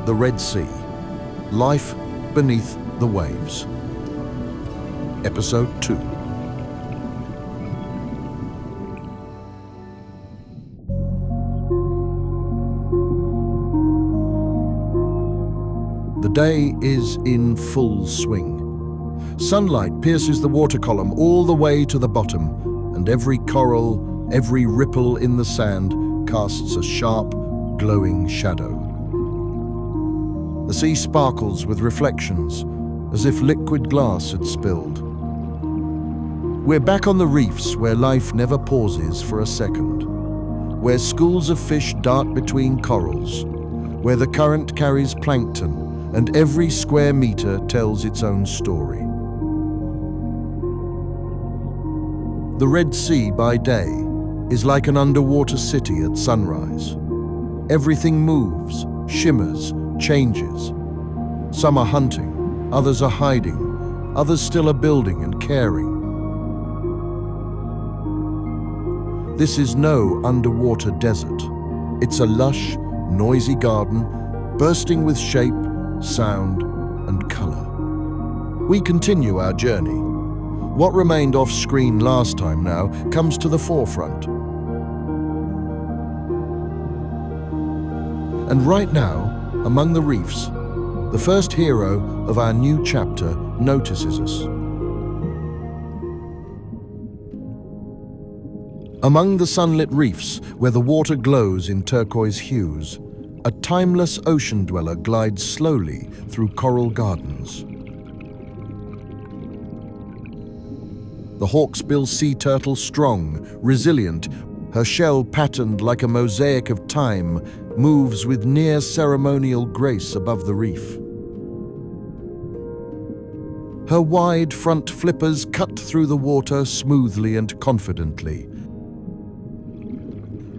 The Red Sea. Life beneath the waves. Episode 2. The day is in full swing. Sunlight pierces the water column all the way to the bottom, and every coral, every ripple in the sand casts a sharp, glowing shadow. The sea sparkles with reflections, as if liquid glass had spilled. We're back on the reefs where life never pauses for a second, where schools of fish dart between corals, where the current carries plankton, and every square meter tells its own story. The Red Sea by day is like an underwater city at sunrise. Everything moves, shimmers, changes. Some are hunting, others are hiding, others still are building and caring. This is no underwater desert. It's a lush, noisy garden, bursting with shape, sound, and color. We continue our journey. What remained off-screen last time now comes to the forefront. And right now, among the reefs, the first hero of our new chapter notices us. Among the sunlit reefs, where the water glows in turquoise hues, a timeless ocean dweller glides slowly through coral gardens. The hawksbill sea turtle, strong, resilient, her shell patterned like a mosaic of time, moves with near ceremonial grace above the reef. Her wide front flippers cut through the water smoothly and confidently.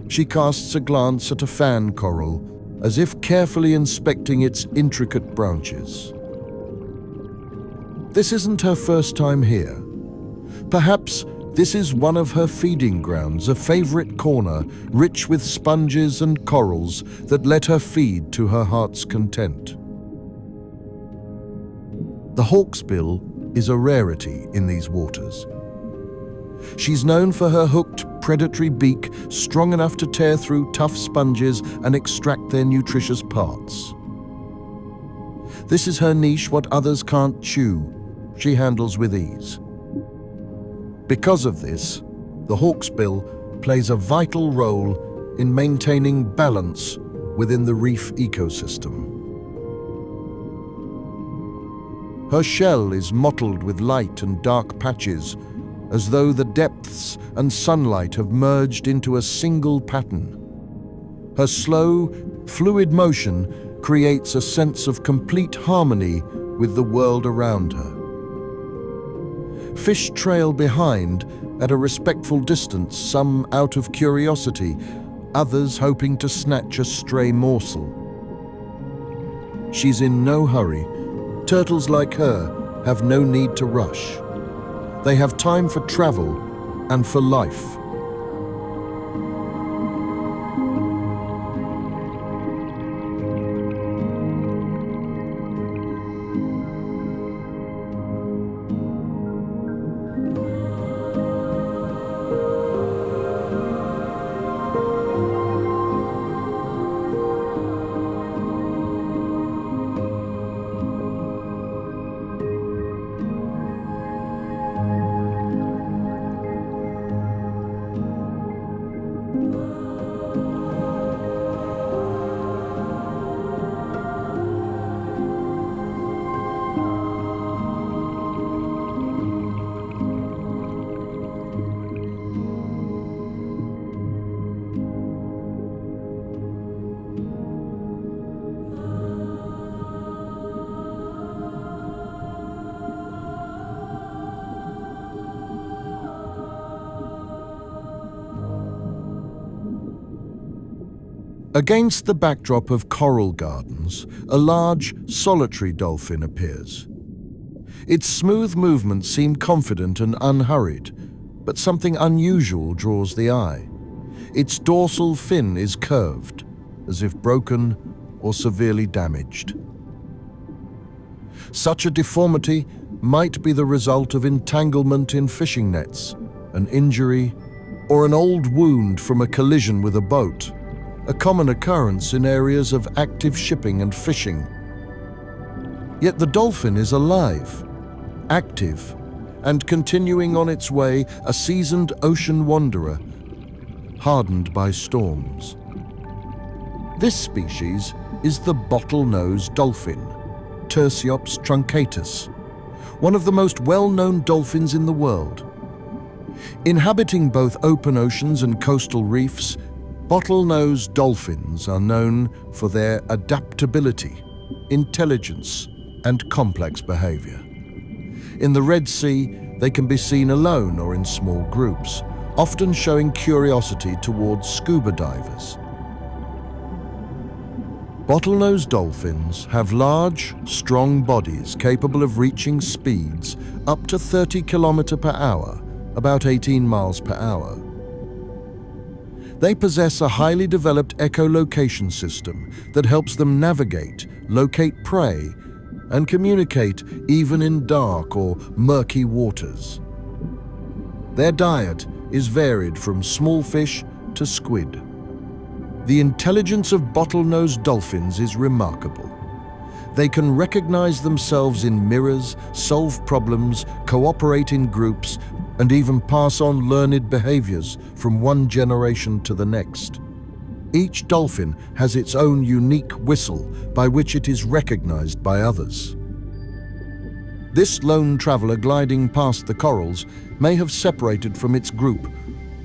She casts a glance at a fan coral, as if carefully inspecting its intricate branches. This isn't her first time here. Perhaps this is one of her feeding grounds, a favorite corner, rich with sponges and corals that let her feed to her heart's content. The hawksbill is a rarity in these waters. She's known for her hooked, predatory beak, strong enough to tear through tough sponges and extract their nutritious parts. This is her niche, what others can't chew. She handles with ease. Because of this, the hawksbill plays a vital role in maintaining balance within the reef ecosystem. Her shell is mottled with light and dark patches, as though the depths and sunlight have merged into a single pattern. Her slow, fluid motion creates a sense of complete harmony with the world around her. Fish trail behind at a respectful distance, some out of curiosity, others hoping to snatch a stray morsel. She's in no hurry. Turtles like her have no need to rush. They have time for travel and for life. Against the backdrop of coral gardens, a large, solitary dolphin appears. Its smooth movements seem confident and unhurried, but something unusual draws the eye. Its dorsal fin is curved, as if broken or severely damaged. Such a deformity might be the result of entanglement in fishing nets, an injury, or an old wound from a collision with a boat, a common occurrence in areas of active shipping and fishing. Yet the dolphin is alive, active, and continuing on its way, a seasoned ocean wanderer, hardened by storms. This species is the bottlenose dolphin, Threespot truncatus, one of the most well-known dolphins in the world. Inhabiting both open oceans and coastal reefs, bottlenose dolphins are known for their adaptability, intelligence, and complex behavior. In the Red Sea, they can be seen alone or in small groups, often showing curiosity towards scuba divers. Bottlenose dolphins have large, strong bodies capable of reaching speeds up to 30 km per hour, about 18 miles per hour. They possess a highly developed echolocation system that helps them navigate, locate prey, and communicate even in dark or murky waters. Their diet is varied from small fish to squid. The intelligence of bottlenose dolphins is remarkable. They can recognize themselves in mirrors, solve problems, cooperate in groups, and even pass on learned behaviors from one generation to the next. Each dolphin has its own unique whistle by which it is recognized by others. This lone traveler gliding past the corals may have separated from its group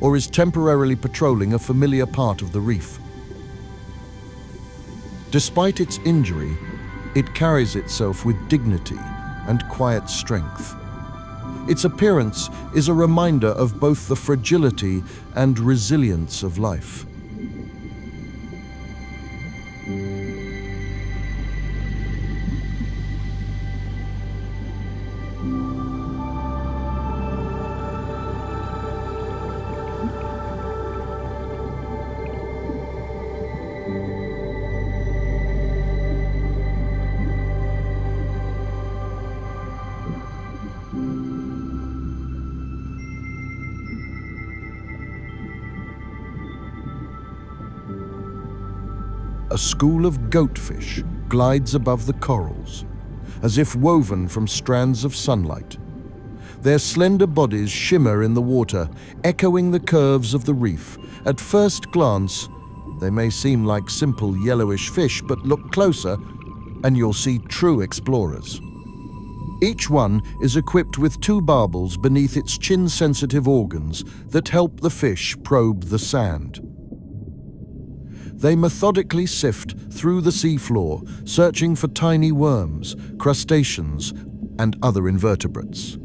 or is temporarily patrolling a familiar part of the reef. Despite its injury, it carries itself with dignity and quiet strength. Its appearance is a reminder of both the fragility and resilience of life. A school of goatfish glides above the corals, as if woven from strands of sunlight. Their slender bodies shimmer in the water, echoing the curves of the reef. At first glance, they may seem like simple yellowish fish, but look closer and you'll see true explorers. Each one is equipped with two barbels beneath its chin-sensitive organs that help the fish probe the sand. They methodically sift through the seafloor, searching for tiny worms, crustaceans, and other invertebrates.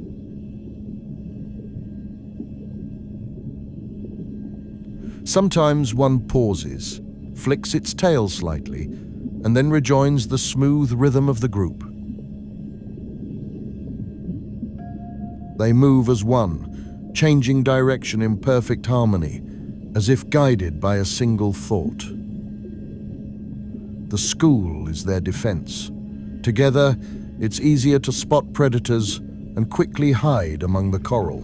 Sometimes one pauses, flicks its tail slightly, and then rejoins the smooth rhythm of the group. They move as one, changing direction in perfect harmony, as if guided by a single thought. The school is their defense. Together, it's easier to spot predators and quickly hide among the coral.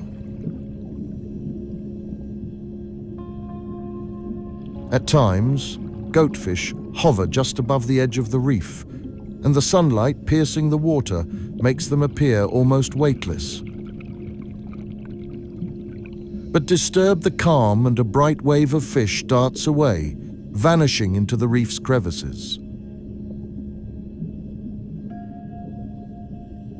At times, goatfish hover just above the edge of the reef, and the sunlight piercing the water makes them appear almost weightless. But disturb the calm and a bright wave of fish darts away, vanishing into the reef's crevices.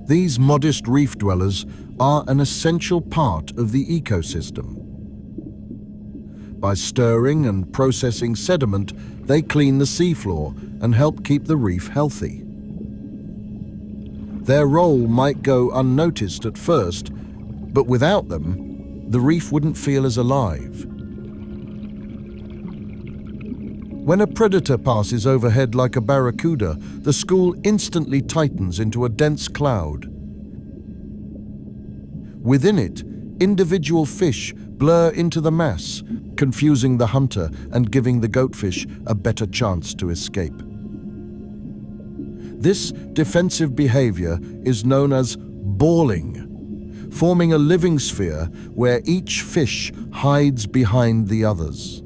These modest reef dwellers are an essential part of the ecosystem. By stirring and processing sediment, they clean the seafloor and help keep the reef healthy. Their role might go unnoticed at first, but without them, the reef wouldn't feel as alive. When a predator passes overhead like a barracuda, the school instantly tightens into a dense cloud. Within it, individual fish blur into the mass, confusing the hunter and giving the goatfish a better chance to escape. This defensive behavior is known as balling, forming a living sphere where each fish hides behind the others.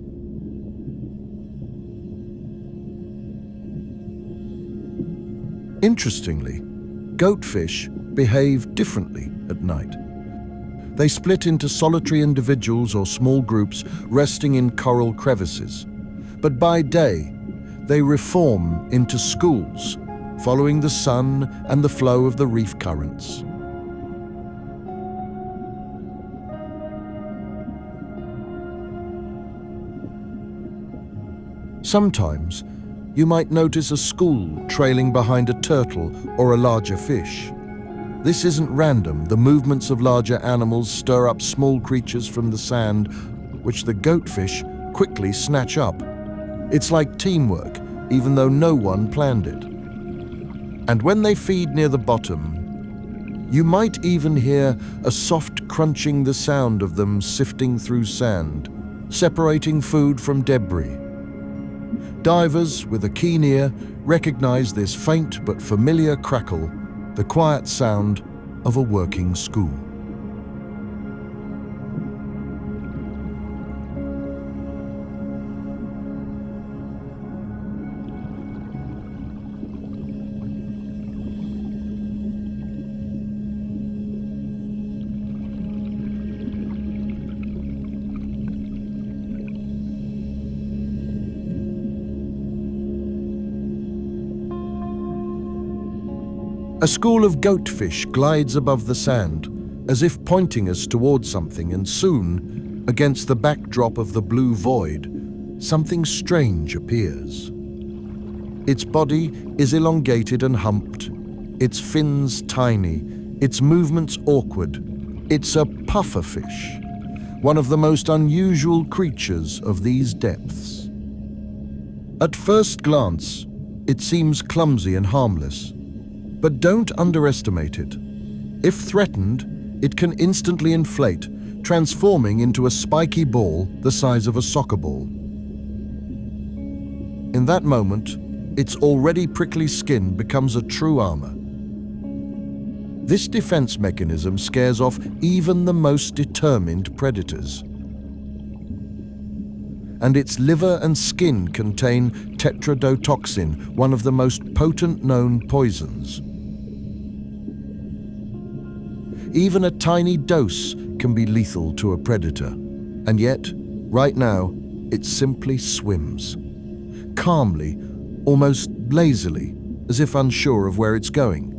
Interestingly, goatfish behave differently at night. They split into solitary individuals or small groups resting in coral crevices. But by day, they reform into schools, following the sun and the flow of the reef currents. Sometimes, you might notice a school trailing behind a turtle or a larger fish. This isn't random. The movements of larger animals stir up small creatures from the sand, which the goatfish quickly snatch up. It's like teamwork, even though no one planned it. And when they feed near the bottom, you might even hear a soft crunching, the sound of them sifting through sand, separating food from debris. Divers with a keen ear recognize this faint but familiar crackle, the quiet sound of a working school. A school of goatfish glides above the sand, as if pointing us towards something, and soon, against the backdrop of the blue void, something strange appears. Its body is elongated and humped, its fins tiny, its movements awkward. It's a pufferfish, one of the most unusual creatures of these depths. At first glance, it seems clumsy and harmless. But don't underestimate it. If threatened, it can instantly inflate, transforming into a spiky ball the size of a soccer ball. In that moment, its already prickly skin becomes a true armor. This defense mechanism scares off even the most determined predators. And its liver and skin contain tetrodotoxin, one of the most potent known poisons. Even a tiny dose can be lethal to a predator. And yet, right now, it simply swims. Calmly, almost lazily, as if unsure of where it's going.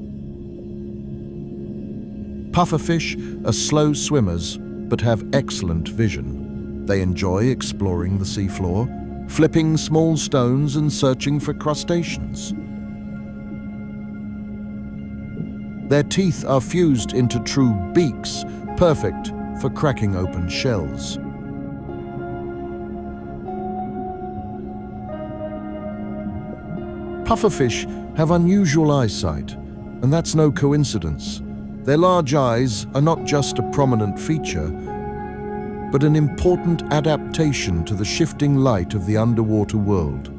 Pufferfish are slow swimmers, but have excellent vision. They enjoy exploring the seafloor, flipping small stones and searching for crustaceans. Their teeth are fused into true beaks, perfect for cracking open shells. Pufferfish have unusual eyesight, and that's no coincidence. Their large eyes are not just a prominent feature, but an important adaptation to the shifting light of the underwater world.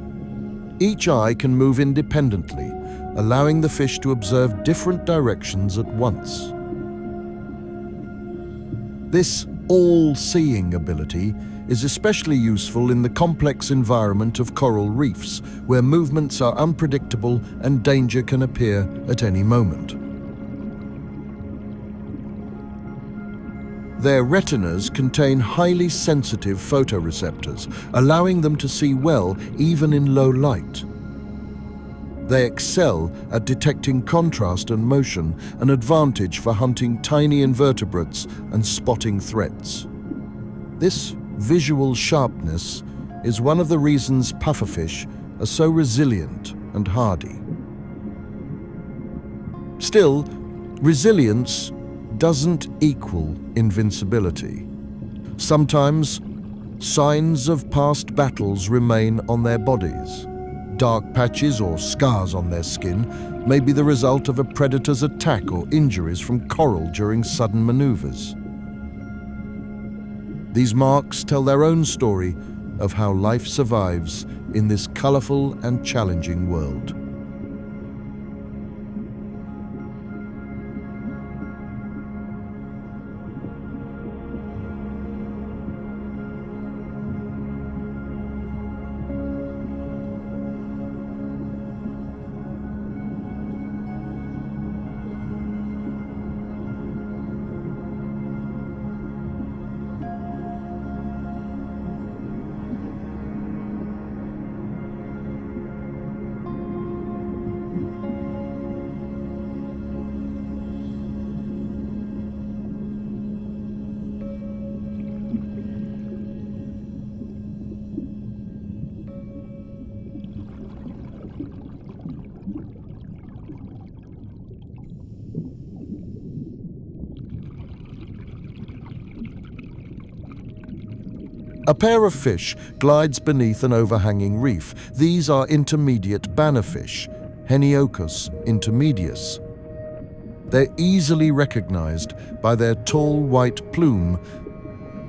Each eye can move independently, allowing the fish to observe different directions at once. This all-seeing ability is especially useful in the complex environment of coral reefs, where movements are unpredictable and danger can appear at any moment. Their retinas contain highly sensitive photoreceptors, allowing them to see well even in low light. They excel at detecting contrast and motion, an advantage for hunting tiny invertebrates and spotting threats. This visual sharpness is one of the reasons pufferfish are so resilient and hardy. Still, resilience doesn't equal invincibility. Sometimes, signs of past battles remain on their bodies. Dark patches or scars on their skin may be the result of a predator's attack or injuries from coral during sudden maneuvers. These marks tell their own story of how life survives in this colorful and challenging world. A pair of fish glides beneath an overhanging reef. These are intermediate bannerfish, Heniocus intermedius. They're easily recognized by their tall white plume,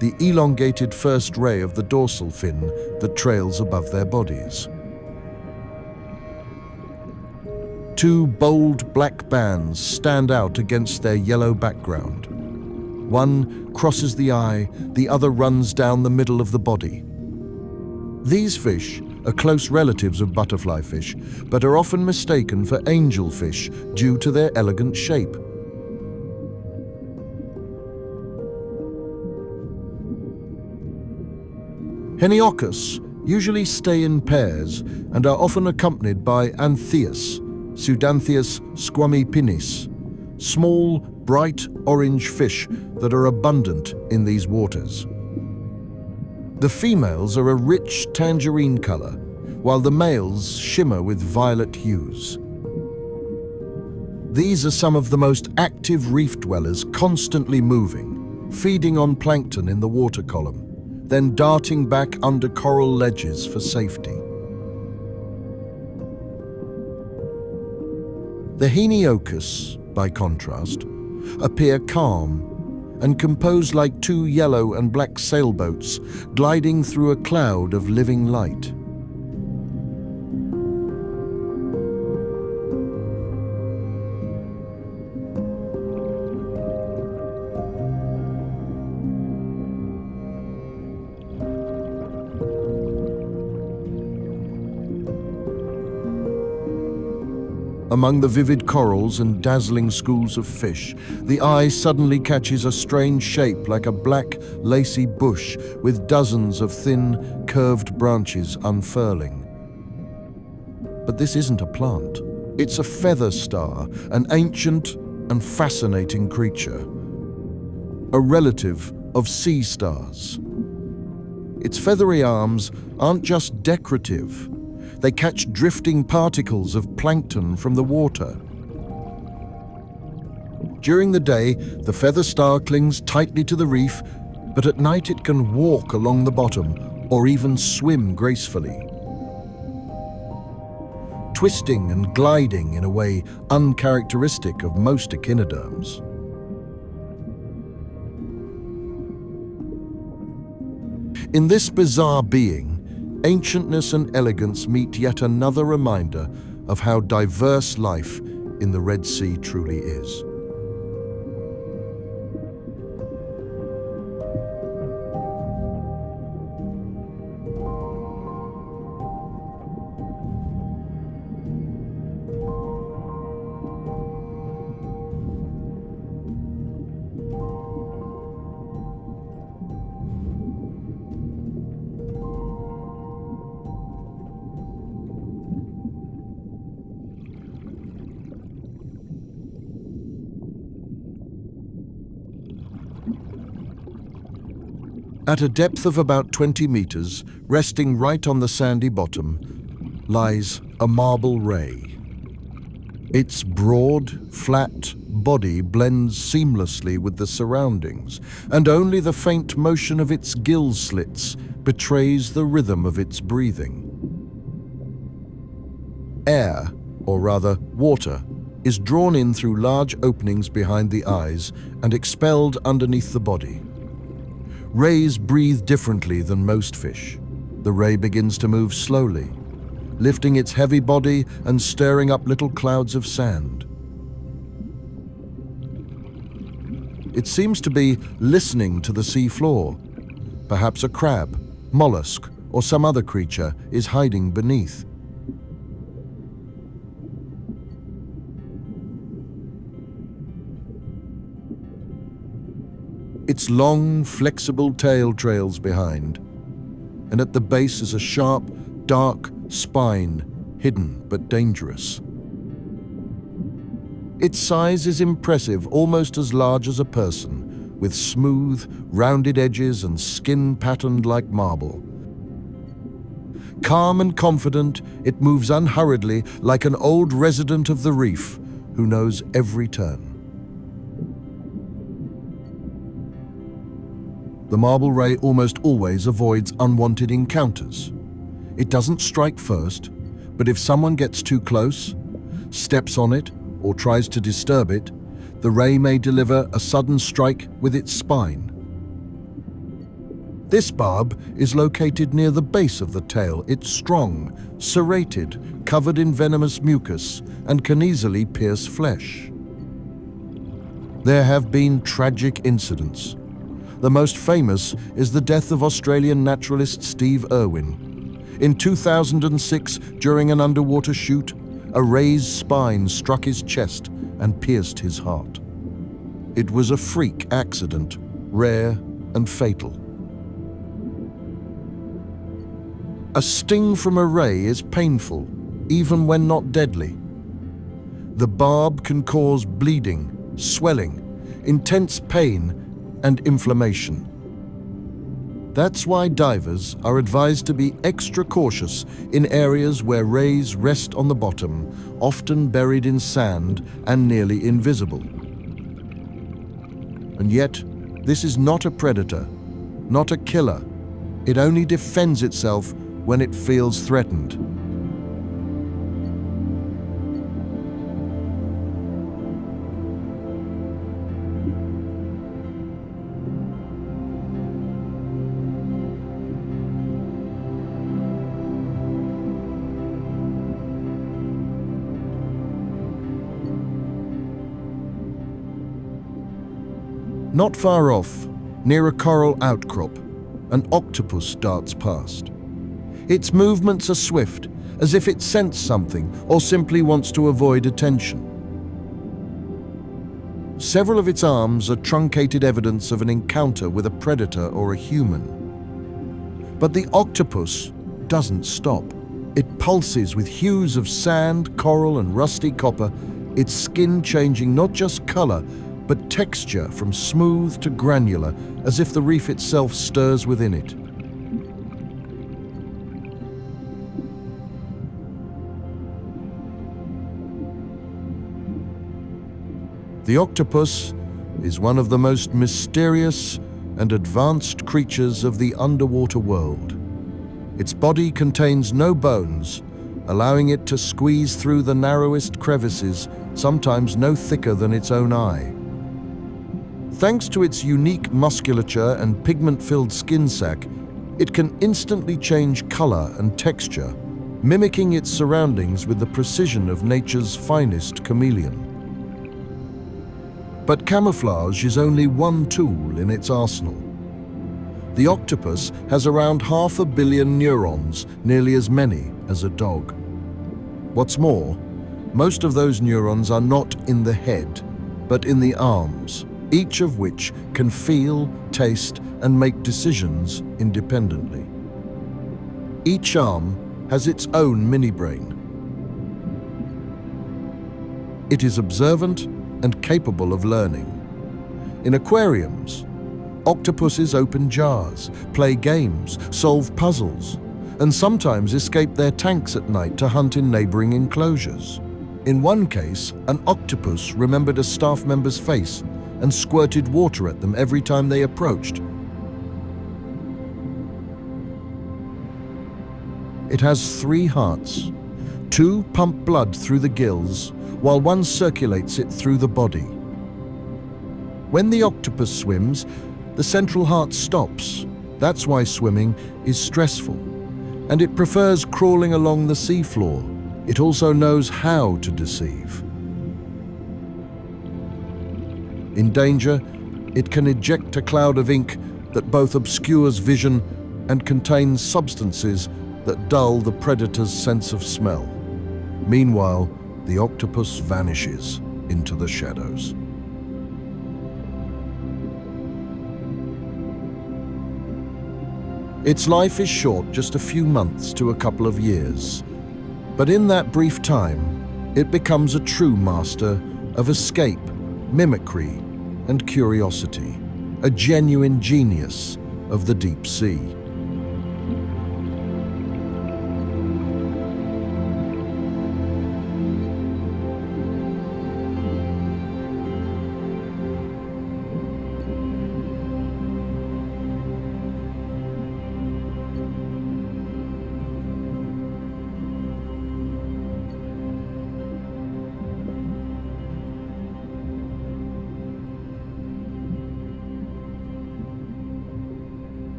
the elongated first ray of the dorsal fin that trails above their bodies. Two bold black bands stand out against their yellow background. One crosses the eye, the other runs down the middle of the body. These fish are close relatives of butterflyfish, but are often mistaken for angelfish due to their elegant shape. Heniocus usually stay in pairs and are often accompanied by Anthias, Pseudanthias squamipinnis, small, bright orange fish that are abundant in these waters. The females are a rich tangerine color, while the males shimmer with violet hues. These are some of the most active reef dwellers, constantly moving, feeding on plankton in the water column, then darting back under coral ledges for safety. The Heniocus, by contrast, appear calm and compose like two yellow and black sailboats gliding through a cloud of living light. Among the vivid corals and dazzling schools of fish, the eye suddenly catches a strange shape like a black, lacy bush with dozens of thin, curved branches unfurling. But this isn't a plant. It's a feather star, an ancient and fascinating creature, a relative of sea stars. Its feathery arms aren't just decorative. They catch drifting particles of plankton from the water. During the day, the feather star clings tightly to the reef, but at night it can walk along the bottom or even swim gracefully, twisting and gliding in a way uncharacteristic of most echinoderms. In this bizarre being, ancientness and elegance meet yet another reminder of how diverse life in the Red Sea truly is. At a depth of about 20 meters, resting right on the sandy bottom, lies a marble ray. Its broad, flat body blends seamlessly with the surroundings, and only the faint motion of its gill slits betrays the rhythm of its breathing. Air, or rather water, is drawn in through large openings behind the eyes and expelled underneath the body. Rays breathe differently than most fish. The ray begins to move slowly, lifting its heavy body and stirring up little clouds of sand. It seems to be listening to the sea floor. Perhaps a crab, mollusk, or some other creature is hiding beneath. Its long, flexible tail trails behind, and at the base is a sharp, dark spine, hidden but dangerous. Its size is impressive, almost as large as a person, with smooth, rounded edges and skin patterned like marble. Calm and confident, it moves unhurriedly like an old resident of the reef who knows every turn. The marble ray almost always avoids unwanted encounters. It doesn't strike first, but if someone gets too close, steps on it, or tries to disturb it, the ray may deliver a sudden strike with its spine. This barb is located near the base of the tail. It's strong, serrated, covered in venomous mucus, and can easily pierce flesh. There have been tragic incidents. The most famous is the death of Australian naturalist Steve Irwin. In 2006, during an underwater shoot, a ray's spine struck his chest and pierced his heart. It was a freak accident, rare and fatal. A sting from a ray is painful, even when not deadly. The barb can cause bleeding, swelling, intense pain, and inflammation. That's why divers are advised to be extra cautious in areas where rays rest on the bottom, often buried in sand and nearly invisible. And yet, this is not a predator, not a killer. It only defends itself when it feels threatened. Not far off, near a coral outcrop, an octopus darts past. Its movements are swift, as if it scents something or simply wants to avoid attention. Several of its arms are truncated evidence of an encounter with a predator or a human. But the octopus doesn't stop. It pulses with hues of sand, coral, and rusty copper, its skin changing not just color, but texture from smooth to granular, as if the reef itself stirs within it. The octopus is one of the most mysterious and advanced creatures of the underwater world. Its body contains no bones, allowing it to squeeze through the narrowest crevices, sometimes no thicker than its own eye. Thanks to its unique musculature and pigment-filled skin sac, it can instantly change color and texture, mimicking its surroundings with the precision of nature's finest chameleon. But camouflage is only one tool in its arsenal. The octopus has around 500 million neurons, nearly as many as a dog. What's more, most of those neurons are not in the head, but in the arms, each of which can feel, taste, and make decisions independently. Each arm has its own mini-brain. It is observant and capable of learning. In aquariums, octopuses open jars, play games, solve puzzles, and sometimes escape their tanks at night to hunt in neighboring enclosures. In one case, an octopus remembered a staff member's face and squirted water at them every time they approached. It has 3 hearts. 2 pump blood through the gills, while 1 circulates it through the body. When the octopus swims, the central heart stops. That's why swimming is stressful. And it prefers crawling along the seafloor. It also knows how to deceive. In danger, it can eject a cloud of ink that both obscures vision and contains substances that dull the predator's sense of smell. Meanwhile, the octopus vanishes into the shadows. Its life is short, just a few months to a couple of years. But in that brief time, it becomes a true master of escape, mimicry, and curiosity, a genuine genius of the deep sea.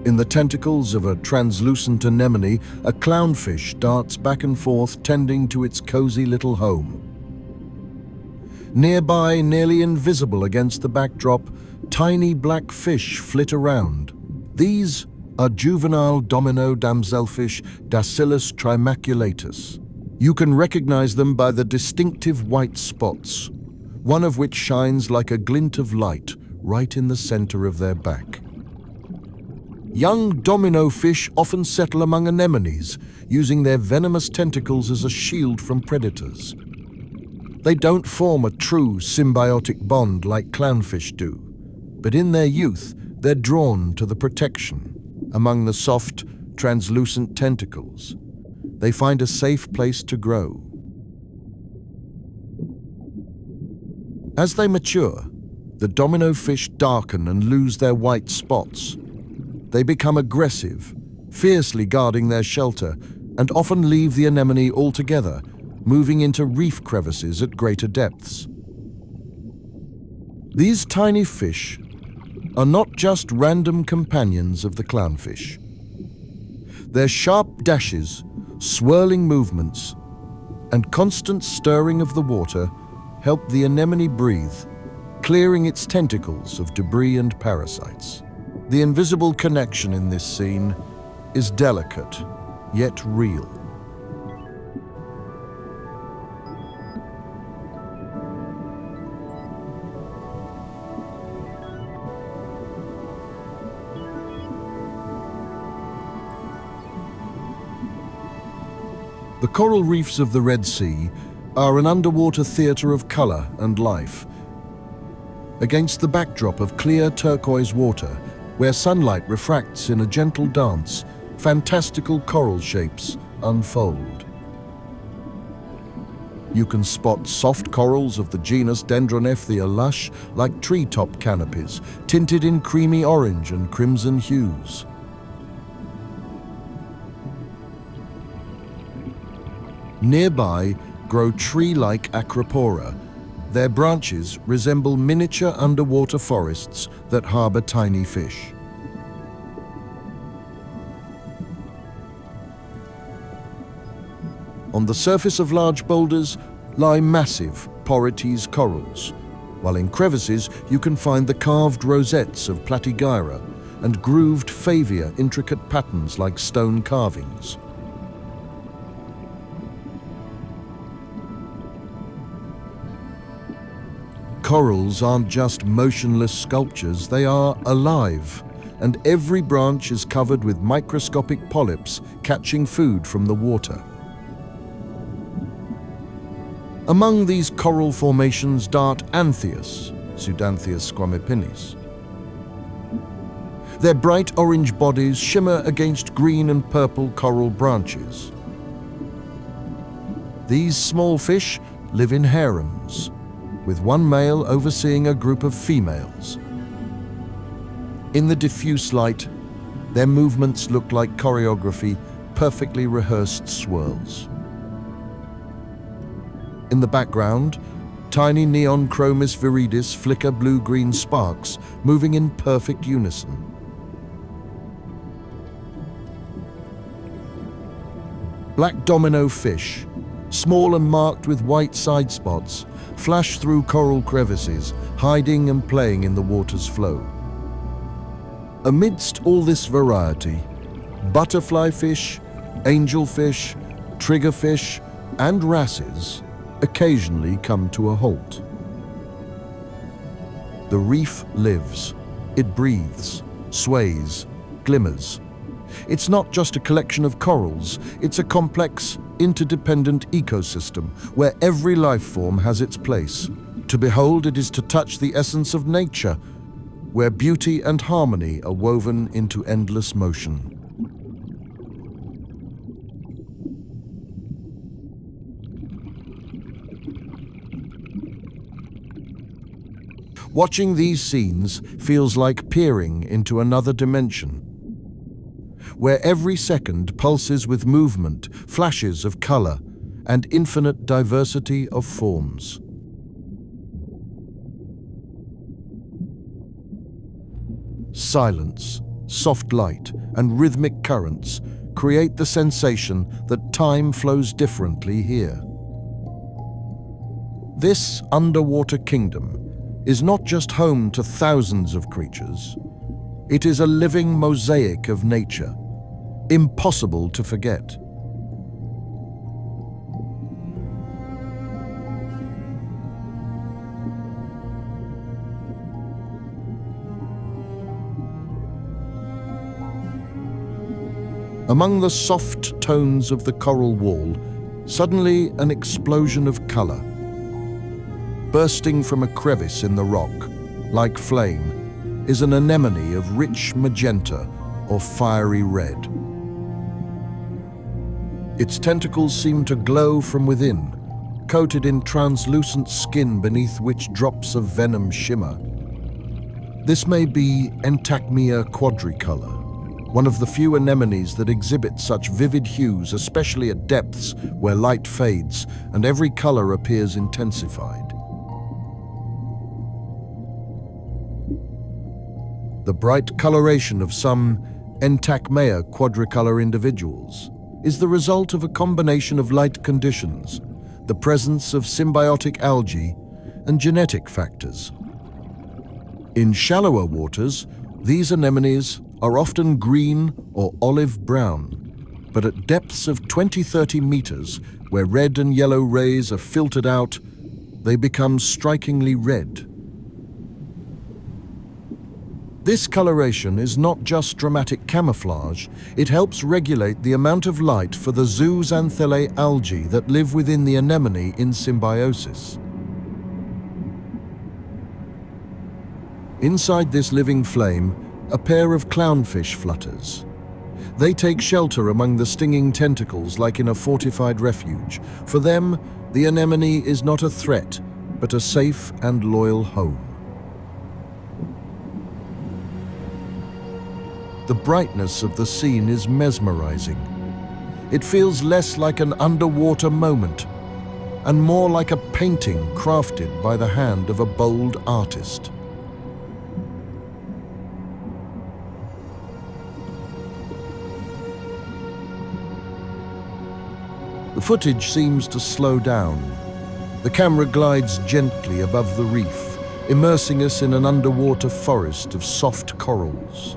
In the tentacles of a translucent anemone, a clownfish darts back and forth, tending to its cozy little home. Nearby, nearly invisible against the backdrop, tiny black fish flit around. These are juvenile domino damselfish, dascyllus trimaculatus. You can recognize them by the distinctive white spots, one of which shines like a glint of light right in the center of their back. Young domino fish often settle among anemones, using their venomous tentacles as a shield from predators. They don't form a true symbiotic bond like clownfish do, but in their youth, they're drawn to the protection. Among the soft, translucent tentacles, they find a safe place to grow. As they mature, the domino fish darken and lose their white spots. They become aggressive, fiercely guarding their shelter, and often leave the anemone altogether, moving into reef crevices at greater depths. These tiny fish are not just random companions of the clownfish. Their sharp dashes, swirling movements, and constant stirring of the water help the anemone breathe, clearing its tentacles of debris and parasites. The invisible connection in this scene is delicate, yet real. The coral reefs of the Red Sea are an underwater theater of color and life. Against the backdrop of clear turquoise water, where sunlight refracts in a gentle dance, fantastical coral shapes unfold. You can spot soft corals of the genus Dendronephthae lush like treetop canopies, tinted in creamy orange and crimson hues. Nearby grow tree-like acropora. Their branches resemble miniature underwater forests that harbor tiny fish. On the surface of large boulders lie massive Porites corals, while in crevices you can find the carved rosettes of Platygyra and grooved favia intricate patterns like stone carvings. Corals aren't just motionless sculptures, they are alive, and every branch is covered with microscopic polyps catching food from the water. Among these coral formations dart Anthias, Pseudanthias squamipinis. Their bright orange bodies shimmer against green and purple coral branches. These small fish live in harems, with one male overseeing a group of females. In the diffuse light, their movements look like choreography, perfectly rehearsed swirls. In the background, tiny neon chromis viridis flicker blue-green sparks, moving in perfect unison. Black domino fish, small and marked with white side spots, flash through coral crevices, hiding and playing in the water's flow. Amidst all this variety, butterflyfish, angelfish, triggerfish, and wrasses occasionally come to a halt. The reef lives, it breathes, sways, glimmers. It's not just a collection of corals, it's a complex, interdependent ecosystem where every life form has its place. To behold it is to touch the essence of nature, where beauty and harmony are woven into endless motion. Watching these scenes feels like peering into another dimension, where every second pulses with movement, flashes of color, and infinite diversity of forms. Silence, soft light, and rhythmic currents create the sensation that time flows differently here. This underwater kingdom is not just home to thousands of creatures. It is a living mosaic of nature, impossible to forget. Among the soft tones of the coral wall, suddenly an explosion of color. Bursting from a crevice in the rock, like flame, is an anemone of rich magenta or fiery red. Its tentacles seem to glow from within, coated in translucent skin beneath which drops of venom shimmer. This may be Entacmia quadricolor, one of the few anemones that exhibit such vivid hues, especially at depths where light fades and every color appears intensified. The bright coloration of some Entacmia quadricolor individuals is the result of a combination of light conditions, the presence of symbiotic algae, and genetic factors. In shallower waters, these anemones are often green or olive brown, but at depths of 20-30 meters, where red and yellow rays are filtered out, they become strikingly red. This coloration is not just dramatic camouflage, it helps regulate the amount of light for the zooxanthellae algae that live within the anemone in symbiosis. Inside this living flame, a pair of clownfish flutters. They take shelter among the stinging tentacles like in a fortified refuge. For them, the anemone is not a threat, but a safe and loyal home. The brightness of the scene is mesmerizing. It feels less like an underwater moment and more like a painting crafted by the hand of a bold artist. The footage seems to slow down. The camera glides gently above the reef, immersing us in an underwater forest of soft corals.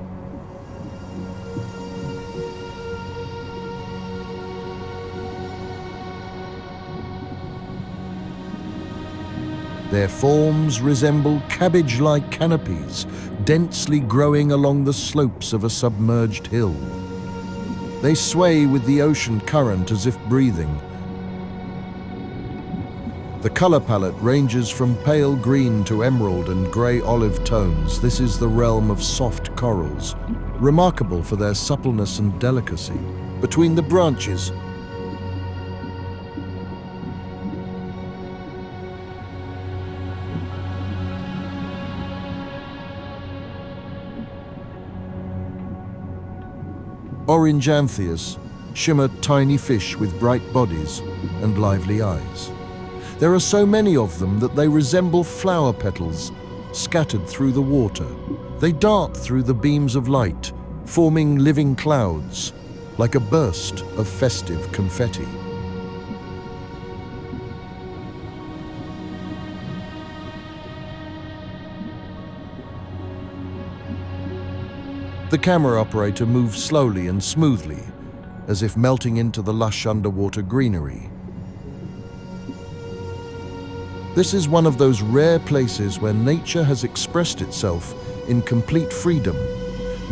Their forms resemble cabbage-like canopies, densely growing along the slopes of a submerged hill. They sway with the ocean current as if breathing. The color palette ranges from pale green to emerald and gray olive tones. This is the realm of soft corals, remarkable for their suppleness and delicacy. Between the branches, orange Anthias shimmer tiny fish with bright bodies and lively eyes. There are so many of them that they resemble flower petals scattered through the water. They dart through the beams of light, forming living clouds, like a burst of festive confetti. The camera operator moves slowly and smoothly, as if melting into the lush underwater greenery. This is one of those rare places where nature has expressed itself in complete freedom.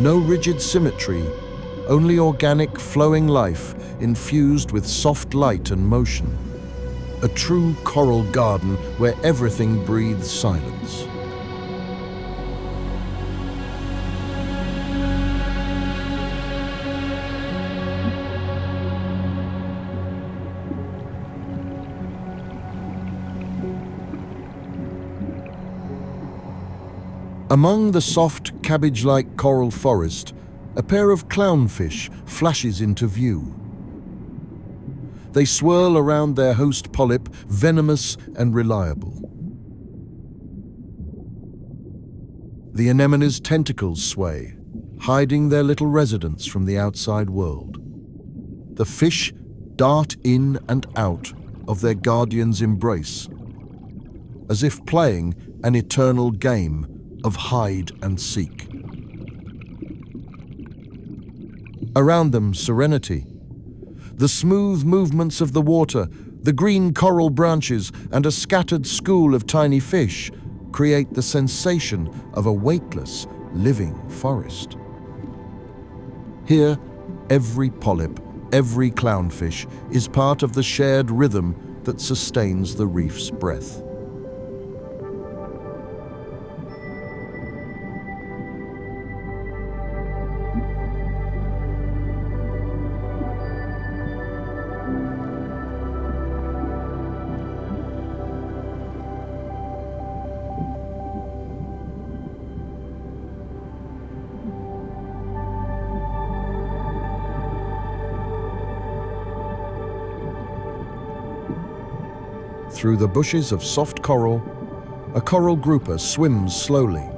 No rigid symmetry, only organic, flowing life infused with soft light and motion. A true coral garden where everything breathes silence. Among the soft, cabbage-like coral forest, a pair of clownfish flashes into view. They swirl around their host polyp, venomous and reliable. The anemone's tentacles sway, hiding their little residence from the outside world. The fish dart in and out of their guardian's embrace, as if playing an eternal game of hide and seek. Around them, serenity. The smooth movements of the water, the green coral branches, and a scattered school of tiny fish create the sensation of a weightless, living forest. Here, every polyp, every clownfish is part of the shared rhythm that sustains the reef's breath. Through the bushes of soft coral, a coral grouper swims slowly.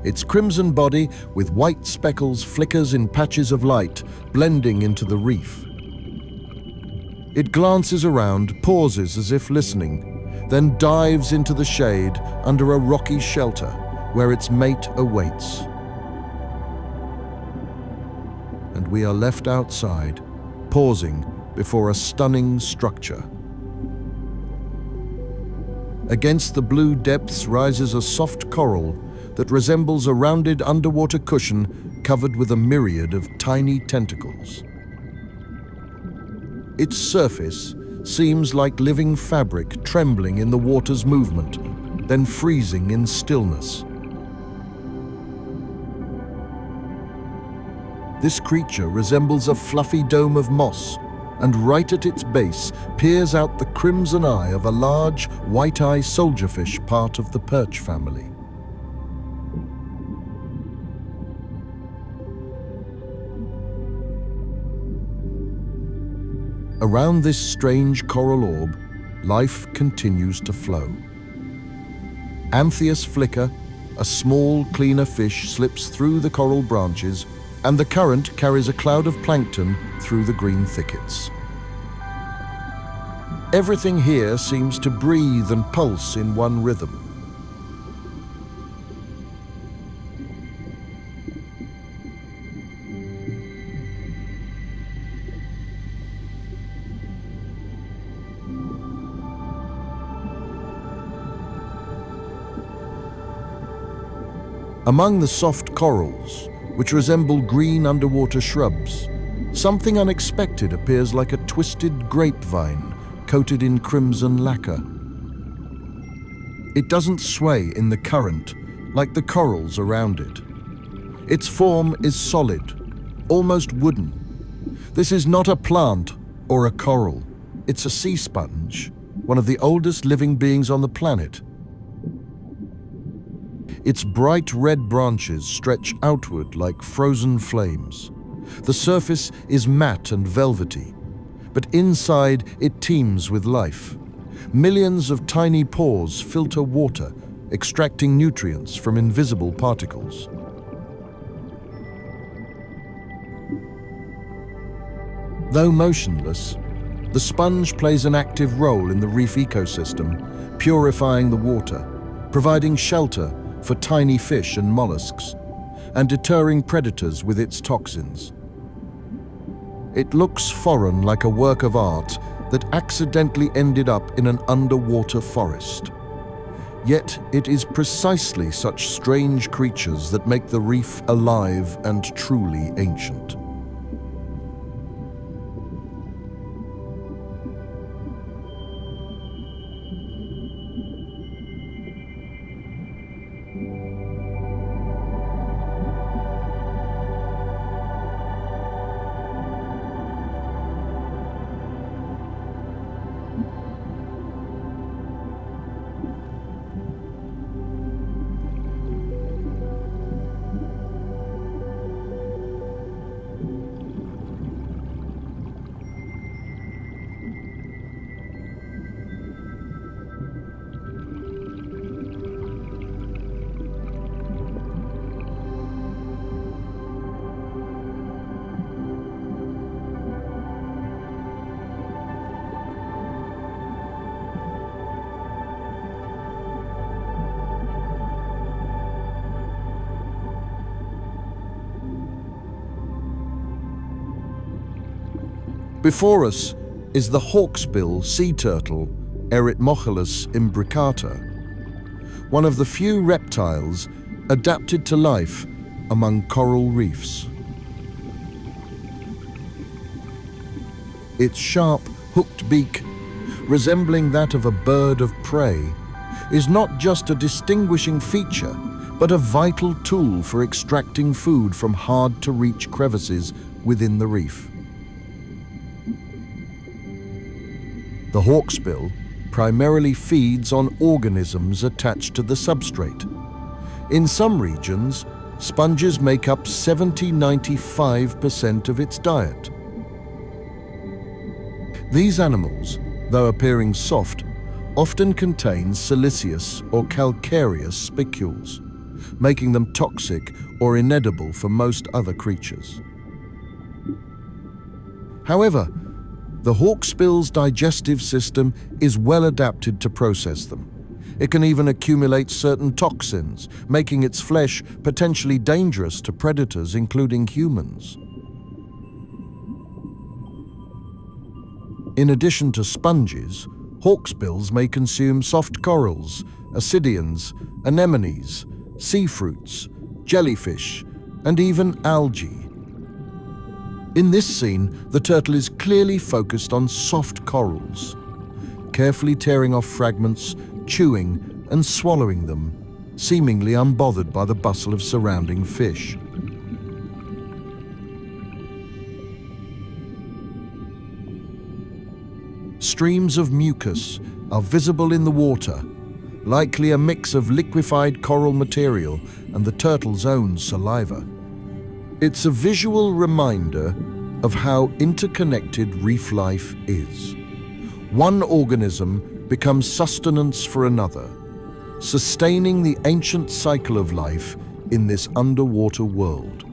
Its crimson body with white speckles flickers in patches of light, blending into the reef. It glances around, pauses as if listening, then dives into the shade under a rocky shelter where its mate awaits. And we are left outside, pausing before a stunning structure. Against the blue depths rises a soft coral that resembles a rounded underwater cushion covered with a myriad of tiny tentacles. Its surface seems like living fabric trembling in the water's movement, then freezing in stillness. This creature resembles a fluffy dome of moss, and right at its base peers out the crimson eye of a large white-eye soldierfish, part of the perch family. Around this strange coral orb, life continues to flow. Anthias flicker, a small, cleaner fish, slips through the coral branches, and the current carries a cloud of plankton through the green thickets. Everything here seems to breathe and pulse in one rhythm. Among the soft corals, which resemble green underwater shrubs, something unexpected appears like a twisted grapevine coated in crimson lacquer. It doesn't sway in the current like the corals around it. Its form is solid, almost wooden. This is not a plant or a coral. It's a sea sponge, one of the oldest living beings on the planet. Its bright red branches stretch outward like frozen flames. The surface is matte and velvety, but inside it teems with life. Millions of tiny pores filter water, extracting nutrients from invisible particles. Though motionless, the sponge plays an active role in the reef ecosystem, purifying the water, providing shelter for tiny fish and mollusks, and deterring predators with its toxins. It looks foreign, like a work of art that accidentally ended up in an underwater forest. Yet it is precisely such strange creatures that make the reef alive and truly ancient. Before us is the hawksbill sea turtle, Erythmochilus imbricata, one of the few reptiles adapted to life among coral reefs. Its sharp, hooked beak, resembling that of a bird of prey, is not just a distinguishing feature, but a vital tool for extracting food from hard-to-reach crevices within the reef. The hawksbill primarily feeds on organisms attached to the substrate. In some regions, sponges make up 70–95% of its diet. These animals, though appearing soft, often contain siliceous or calcareous spicules, making them toxic or inedible for most other creatures. However, the hawksbill's digestive system is well adapted to process them. It can even accumulate certain toxins, making its flesh potentially dangerous to predators, including humans. In addition to sponges, hawksbills may consume soft corals, ascidians, anemones, sea fruits, jellyfish, and even algae. In this scene, the turtle is clearly focused on soft corals, carefully tearing off fragments, chewing and swallowing them, seemingly unbothered by the bustle of surrounding fish. Streams of mucus are visible in the water, likely a mix of liquefied coral material and the turtle's own saliva. It's a visual reminder of how interconnected reef life is. One organism becomes sustenance for another, sustaining the ancient cycle of life in this underwater world.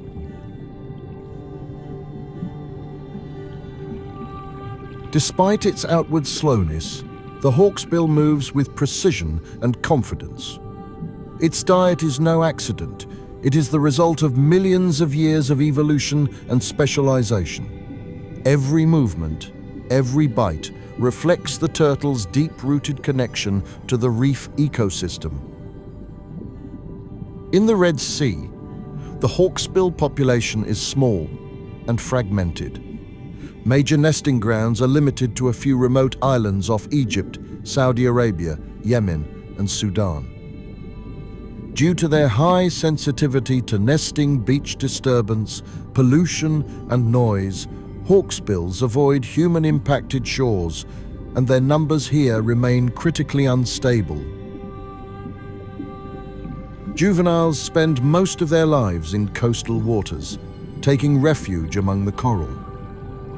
Despite its outward slowness, the hawksbill moves with precision and confidence. Its diet is no accident. It is the result of millions of years of evolution and specialization. Every movement, every bite, reflects the turtle's deep-rooted connection to the reef ecosystem. In the Red Sea, the hawksbill population is small and fragmented. Major nesting grounds are limited to a few remote islands off Egypt, Saudi Arabia, Yemen, and Sudan. Due to their high sensitivity to nesting, beach disturbance, pollution, and noise, hawksbills avoid human-impacted shores, and their numbers here remain critically unstable. Juveniles spend most of their lives in coastal waters, taking refuge among the coral.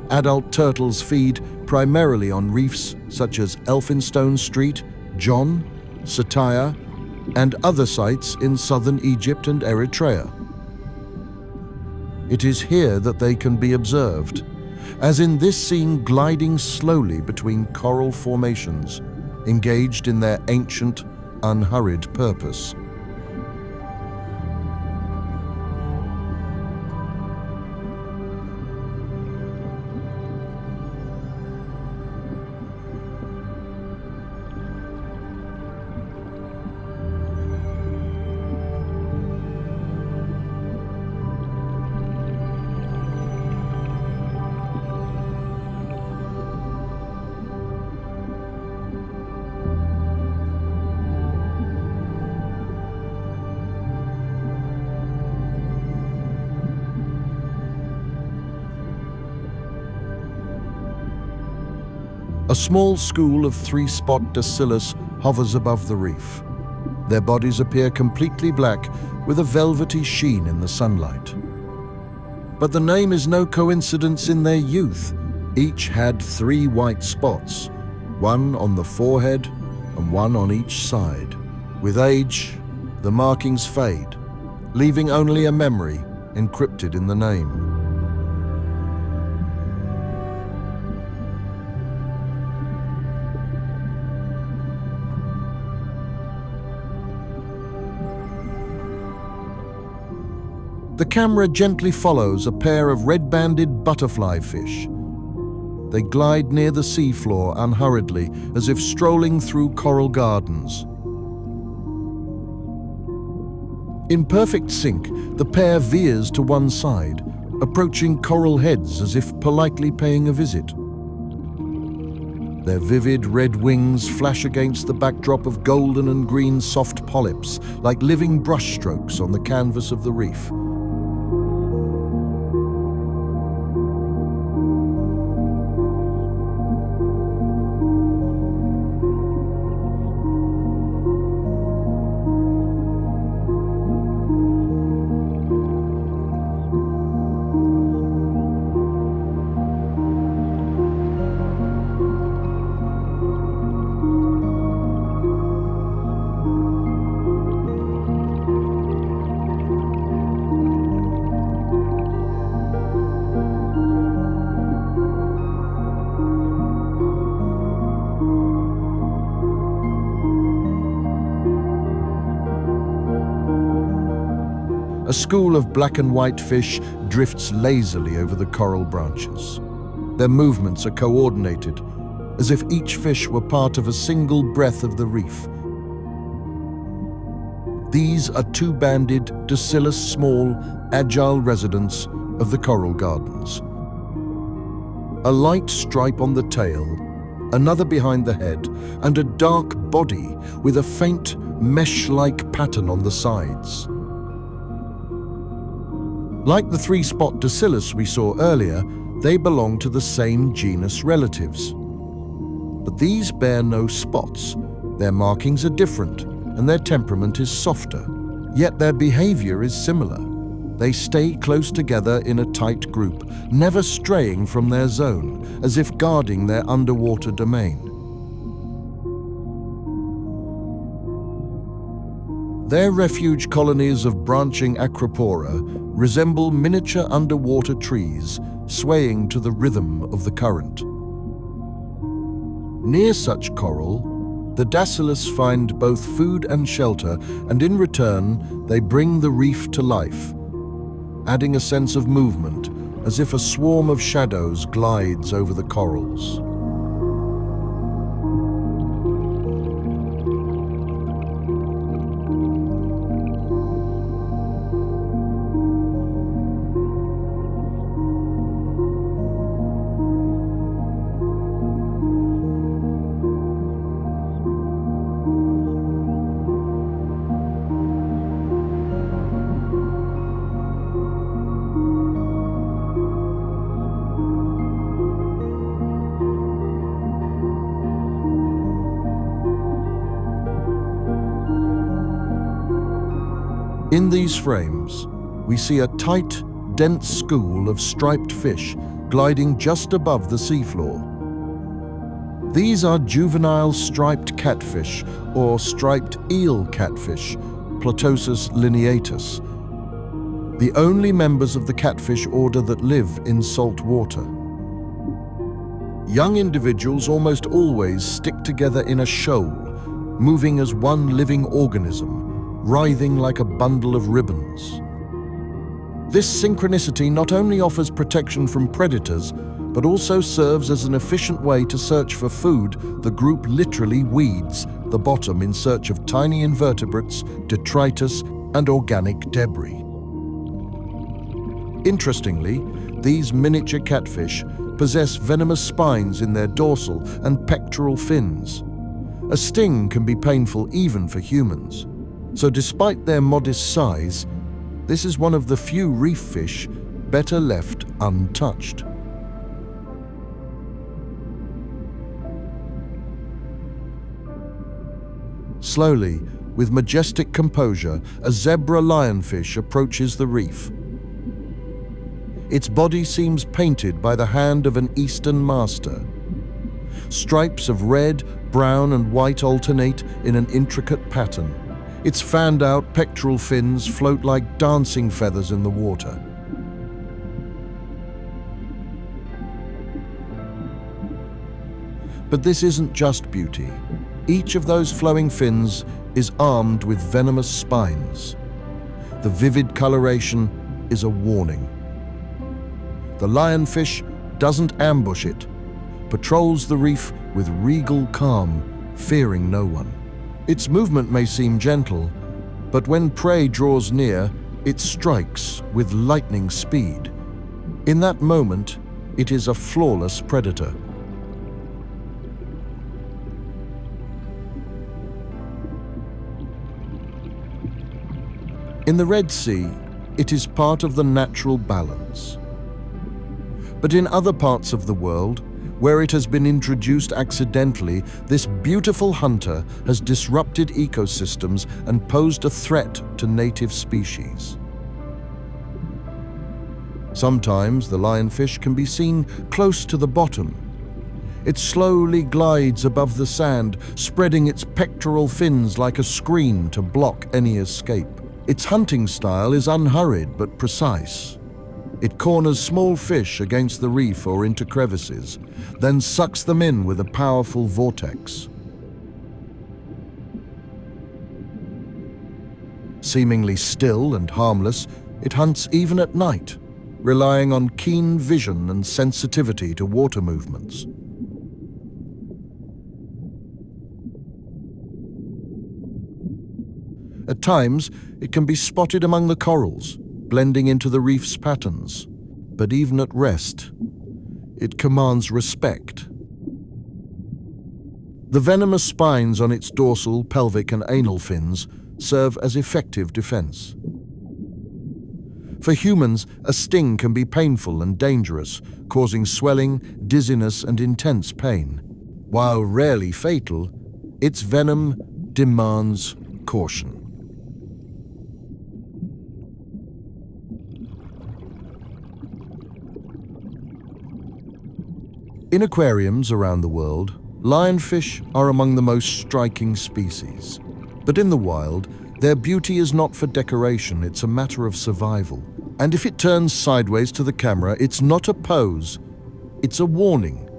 Adult turtles feed primarily on reefs such as Elphinstone Street, John, Sataya, and other sites in southern Egypt and Eritrea. It is here that they can be observed, as in this scene gliding slowly between coral formations, engaged in their ancient, unhurried purpose. A small school of Threespot dascyllus hovers above the reef. Their bodies appear completely black with a velvety sheen in the sunlight. But the name is no coincidence in their youth. Each had 3 white spots, one on the forehead and one on each side. With age, the markings fade, leaving only a memory encrypted in the name. The camera gently follows a pair of red-banded butterflyfish. They glide near the seafloor unhurriedly, as if strolling through coral gardens. In perfect sync, the pair veers to one side, approaching coral heads as if politely paying a visit. Their vivid red wings flash against the backdrop of golden and green soft polyps, like living brushstrokes on the canvas of the reef. A school of black and white fish drifts lazily over the coral branches. Their movements are coordinated, as if each fish were part of a single breath of the reef. These are two-banded, dascyllus small, agile residents of the coral gardens. A light stripe on the tail, another behind the head, and a dark body with a faint mesh-like pattern on the sides. Like the Threespot dascyllus we saw earlier, they belong to the same genus relatives. But these bear no spots. Their markings are different, and their temperament is softer. Yet their behavior is similar. They stay close together in a tight group, never straying from their zone, as if guarding their underwater domain. Their refuge colonies of branching acropora resemble miniature underwater trees swaying to the rhythm of the current. Near such coral, the dascyllus find both food and shelter, and in return, they bring the reef to life, adding a sense of movement, as if a swarm of shadows glides over the corals. In these frames, we see a tight, dense school of striped fish gliding just above the seafloor. These are juvenile striped catfish, or striped eel catfish, Plotosus lineatus, the only members of the catfish order that live in salt water. Young individuals almost always stick together in a shoal, moving as one living organism, writhing like a bundle of ribbons. This synchronicity not only offers protection from predators, but also serves as an efficient way to search for food. The group literally weeds the bottom in search of tiny invertebrates, detritus, and organic debris. Interestingly, these miniature catfish possess venomous spines in their dorsal and pectoral fins. A sting can be painful even for humans. So despite their modest size, this is one of the few reef fish better left untouched. Slowly, with majestic composure, a zebra lionfish approaches the reef. Its body seems painted by the hand of an Eastern master. Stripes of red, brown, and white alternate in an intricate pattern. Its fanned-out pectoral fins float like dancing feathers in the water. But this isn't just beauty. Each of those flowing fins is armed with venomous spines. The vivid coloration is a warning. The lionfish doesn't ambush it. patrols the reef with regal calm, fearing no one. Its movement may seem gentle, but when prey draws near, it strikes with lightning speed. In that moment, it is a flawless predator. In the Red Sea, it is part of the natural balance. But in other parts of the world, where it has been introduced accidentally, this beautiful hunter has disrupted ecosystems and posed a threat to native species. Sometimes the lionfish can be seen close to the bottom. It slowly glides above the sand, spreading its pectoral fins like a screen to block any escape. Its hunting style is unhurried but precise. It corners small fish against the reef or into crevices, then sucks them in with a powerful vortex. Seemingly still and harmless, it hunts even at night, relying on keen vision and sensitivity to water movements. At times, it can be spotted among the corals, blending into the reef's patterns. But even at rest, it commands respect. The venomous spines on its dorsal, pelvic, and anal fins serve as effective defense. For humans, a sting can be painful and dangerous, causing swelling, dizziness, and intense pain. While rarely fatal, its venom demands caution. In aquariums around the world, lionfish are among the most striking species. But in the wild, their beauty is not for decoration, it's a matter of survival. And if it turns sideways to the camera, it's not a pose, it's a warning.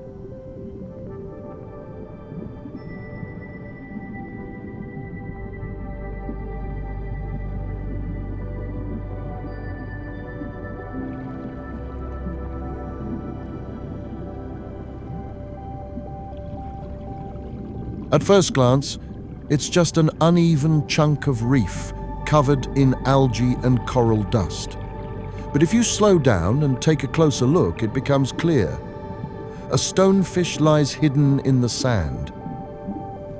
At first glance, it's just an uneven chunk of reef covered in algae and coral dust. But if you slow down and take a closer look, it becomes clear. A stonefish lies hidden in the sand.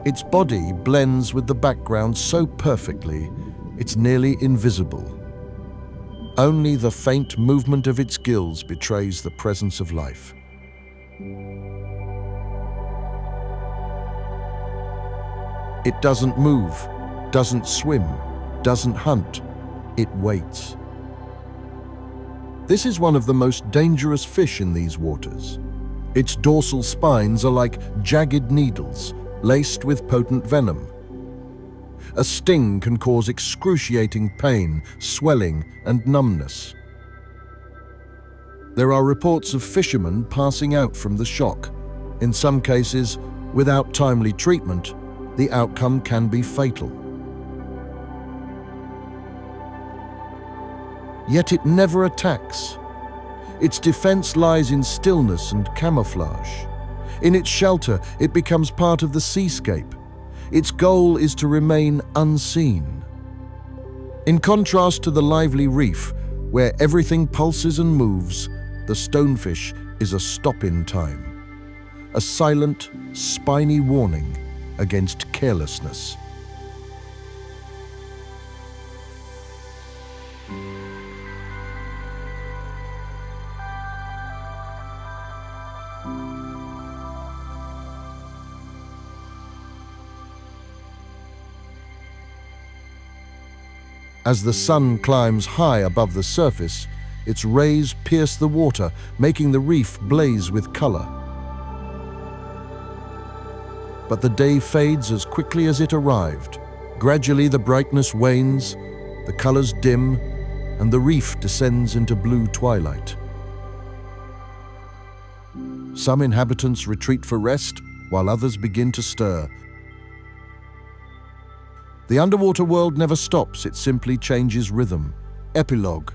Its body blends with the background so perfectly, it's nearly invisible. Only the faint movement of its gills betrays the presence of life. It doesn't move, doesn't swim, doesn't hunt. It waits. This is one of the most dangerous fish in these waters. Its dorsal spines are like jagged needles, laced with potent venom. A sting can cause excruciating pain, swelling, and numbness. There are reports of fishermen passing out from the shock. In some cases, without timely treatment, the outcome can be fatal. Yet it never attacks. Its defense lies in stillness and camouflage. In its shelter, it becomes part of the seascape. Its goal is to remain unseen. In contrast to the lively reef, where everything pulses and moves, the stonefish is a stop in time. A silent, spiny warning against carelessness. As the sun climbs high above the surface, its rays pierce the water, making the reef blaze with color. But the day fades as quickly as it arrived. Gradually the brightness wanes, the colors dim, and the reef descends into blue twilight. Some inhabitants retreat for rest, while others begin to stir. The underwater world never stops, it simply changes rhythm. Epilogue.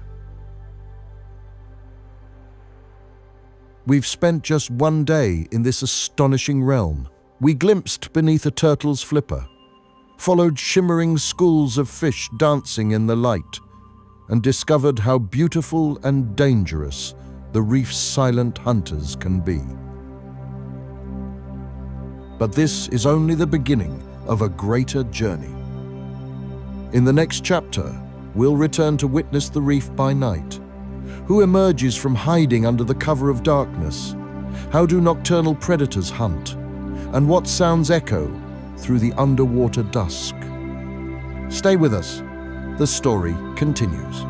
We've spent just one day in this astonishing realm. We glimpsed beneath a turtle's flipper, followed shimmering schools of fish dancing in the light, and discovered how beautiful and dangerous the reef's silent hunters can be. But this is only the beginning of a greater journey. In the next chapter, we'll return to witness the reef by night. Who emerges from hiding under the cover of darkness? How do nocturnal predators hunt? And what sounds echo through the underwater dusk? Stay with us. The story continues.